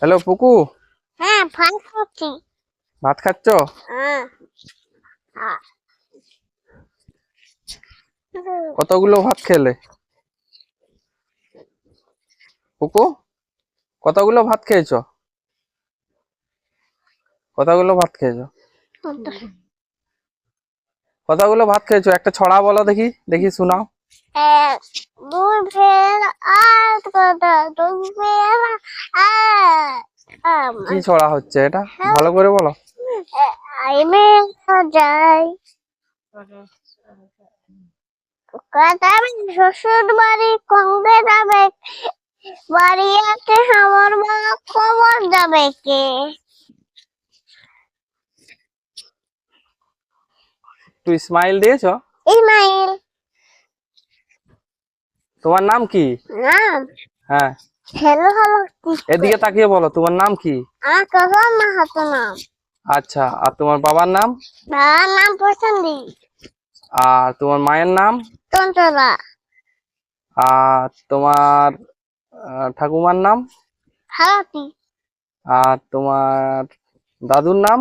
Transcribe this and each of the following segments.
Hello পুকু, হ্যাঁ, ভাত খাচ্ছি। ভাত খাচ্ছ? হ্যাঁ। আ- কতগুলো ভাত খেলে পুকু? কতগুলো ভাত খেয়েছো? কতগুলো ভাত খেয়েছো? কতগুলো ভাত খেয়েছো? একটা ছড়া বলো দেখি, দেখি শোনাও। এক, দুই ফের আট কথা দুই ফের আট কি ছড়া হচ্ছে এটা, ভালো করে বলো। আইমে যাই যাবে শ্বশুর বাড়ি কঙ্গে যাবে বাড়ি আছে আমার মা খবর যাবে কে? তুই স্মাইল দিয়েছো? ইসমাইল। তোমার নাম কি? নাম হ্যাঁ, হ্যালো হ্যালো। এদিকে তাকিয়ে বলো, তোমার নাম কি? আমার কাকার মাহাতো নাম। আচ্ছা, আর তোমার বাবার নাম? বাবার নাম পছন্দি আর তোমার মায়ের নাম? চঞ্চলা। আর তোমার ঠাকুমার নাম? ভারতী। আর তোমার দাদুর নাম?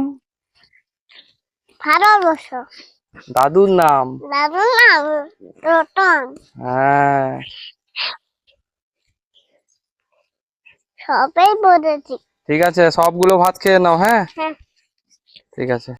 ভারতবর্ষ। দাদুর নাম? দাদুর নাম রতন। হ্যাঁ, সবাই বলেছি। ঠিক আছে, সবগুলো ভাত খেয়ে নাও। হ্যাঁ, হ্যাঁ। ঠিক আছে।